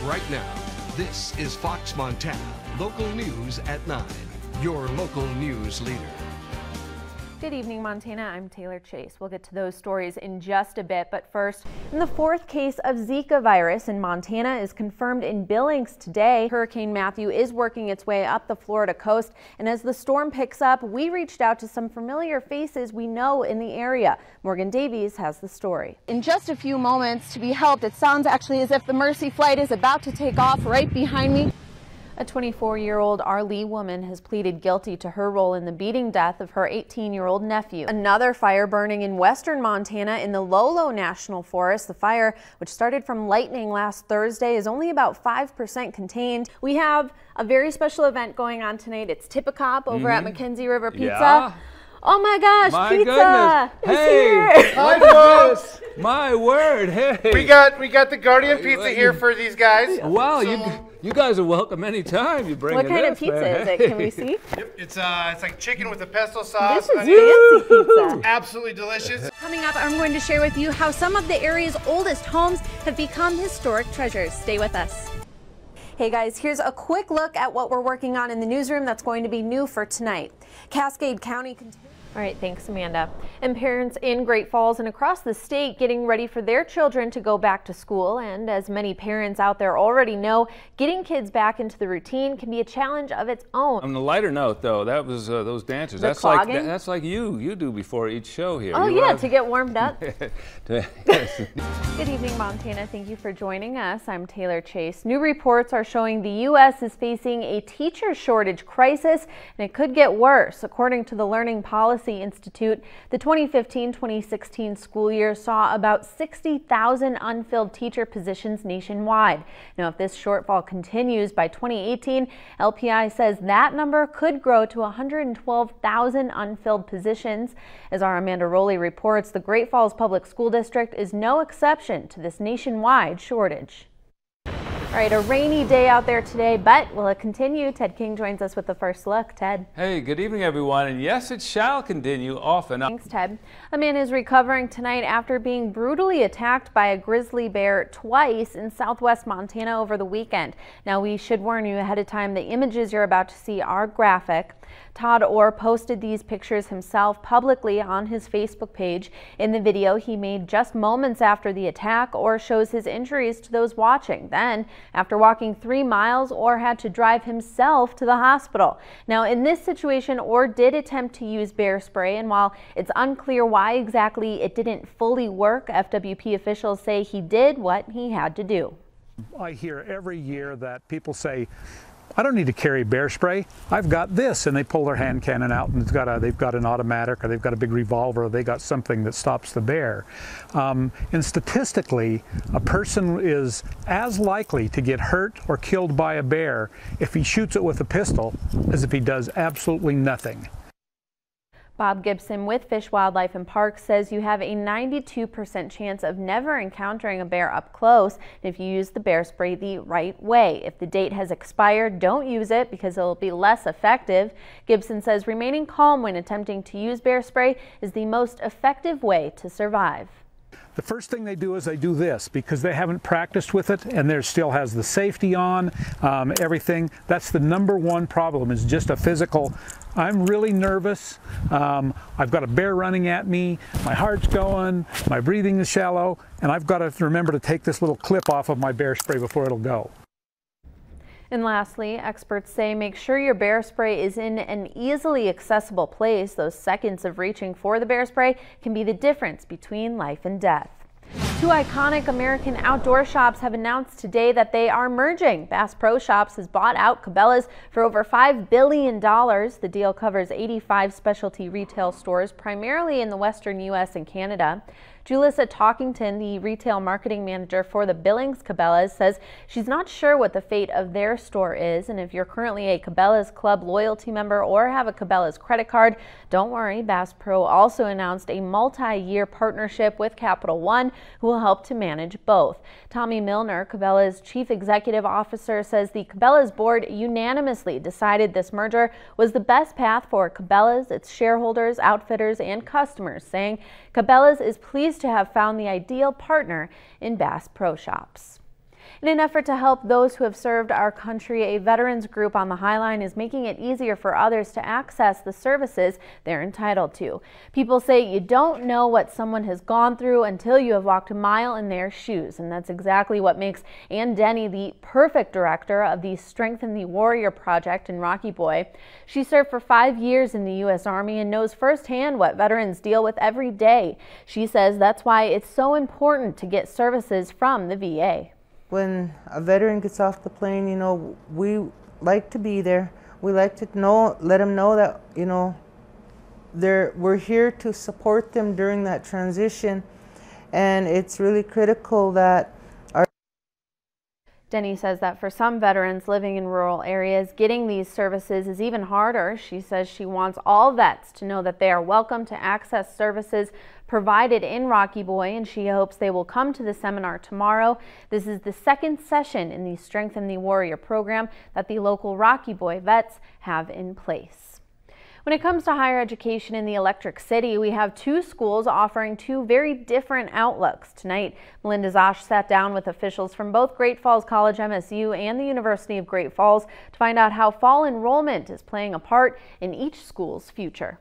right now. This is Fox Montana, local news at 9, your local news leader. Good evening, Montana. I'm Taylor Chase. We'll get to those stories in just a bit, but first, the fourth case of Zika virus in Montana is confirmed in Billings today. Hurricane Matthew is working its way up the Florida coast, and as the storm picks up, we reached out to some familiar faces we know in the area. Morgan Davies has the story. In just a few moments to be helped, it sounds actually as if the Mercy flight is about to take off right behind me. A 24-year-old Arlee woman has pleaded guilty to her role in the beating death of her 18-year-old nephew. Another fire burning in western Montana in the Lolo National Forest. The fire, which started from lightning last Thursday, is only about 5% contained. We have a very special event going on tonight. It's Tip a Cop over at Mackenzie River Pizza. Yeah. Oh my gosh, my pizza! Goodness. Hey, Here. hi folks! My word, hey! We got the Guardian Pizza here for these guys. Wow, you guys are welcome anytime you bring it. What kind of pizza is it? Can we see? Yep, it's like chicken with a pesto sauce. This is fancy pizza. Absolutely delicious. Coming up, I'm going to share with you how some of the area's oldest homes have become historic treasures. Stay with us. Hey guys, here's a quick look at what we're working on in the newsroom that's going to be new for tonight. Cascade County continues. All right, thanks, Amanda. And parents in Great Falls and across the state getting ready for their children to go back to school. And as many parents out there already know, getting kids back into the routine can be a challenge of its own. On the lighter note, though, that was those dancers. That's like you do before each show here. Oh yeah, to get warmed up. Good evening, Montana. Thank you for joining us. I'm Taylor Chase. New reports are showing the U.S. is facing a teacher shortage crisis, and it could get worse. According to the Learning Policy Institute, the 2015-2016 school year saw about 60,000 unfilled teacher positions nationwide. Now, if this shortfall continues by 2018, LPI says that number could grow to 112,000 unfilled positions. As our Amanda Rowley reports, the Great Falls Public School District is no exception to this nationwide shortage. All right, a rainy day out there today, but will it continue? Ted King joins us with the first look. Ted. Hey, good evening, everyone. And yes, it shall continue off and on. Thanks, Ted. A man is recovering tonight after being brutally attacked by a grizzly bear twice in southwest Montana over the weekend. Now, we should warn you ahead of time, the images you're about to see are graphic. Todd Orr posted these pictures himself publicly on his Facebook page. In the video he made just moments after the attack, Orr shows his injuries to those watching. Then, after walking 3 miles, Orr had to drive himself to the hospital. Now, in this situation, Orr did attempt to use bear spray, and while it's unclear why exactly it didn't fully work, FWP officials say he did what he had to do. I hear every year that people say, I don't need to carry bear spray. I've got this, and they pull their hand cannon out, and they've got an automatic, or they've got a big revolver, or they got something that stops the bear. And statistically, a person is as likely to get hurt or killed by a bear if he shoots it with a pistol as if he does absolutely nothing. Bob Gibson with Fish, Wildlife and Parks says you have a 92% chance of never encountering a bear up close if you use the bear spray the right way. If the date has expired, don't use it because it will be less effective. Gibson says remaining calm when attempting to use bear spray is the most effective way to survive. The first thing they do is they do this because they haven't practiced with it, and there still has the safety on, everything. That's the number1 problem, is just a physical, I'm really nervous, I've got a bear running at me, my heart's going, my breathing is shallow, and I've got to remember to take this little clip off of my bear spray before it'll go. And lastly, experts say make sure your bear spray is in an easily accessible place. Those seconds of reaching for the bear spray can be the difference between life and death. Two iconic American outdoor shops have announced today that they are merging. Bass Pro Shops has bought out Cabela's for over $5 billion. The deal covers 85 specialty retail stores, primarily in the western U.S. and Canada. Julissa Talkington, the retail marketing manager for the Billings Cabela's, says she's not sure what the fate of their store is, and if you're currently a Cabela's Club loyalty member or have a Cabela's credit card, don't worry. Bass Pro also announced a multi-year partnership with Capital One, who will help to manage both. Tommy Milner, Cabela's chief executive officer, says the Cabela's board unanimously decided this merger was the best path for Cabela's, its shareholders, outfitters, and customers, saying Cabela's is pleased to have found the ideal partner in Bass Pro Shops. In an effort to help those who have served our country, a veterans group on the High Line is making it easier for others to access the services they're entitled to. People say you don't know what someone has gone through until you have walked a mile in their shoes, and that's exactly what makes Ann Denny the perfect director of the Strengthen the Warrior project in Rocky Boy. She served for 5 years in the U.S. Army and knows firsthand what veterans deal with every day. She says that's why it's so important to get services from the VA. When a veteran gets off the plane, you know, we like to be there. We like to let them know that, you know, we're here to support them during that transition, and it's really critical that Denny says that for some veterans living in rural areas, getting these services is even harder. She says she wants all vets to know that they are welcome to access services provided in Rocky Boy, and she hopes they will come to the seminar tomorrow. This is the second session in the Strengthen the Warrior program that the local Rocky Boy vets have in place. When it comes to higher education in the Electric City, we have 2 schools offering 2 very different outlooks. Tonight, Melinda Zosh sat down with officials from both Great Falls College MSU and the University of Great Falls to find out how fall enrollment is playing a part in each school's future.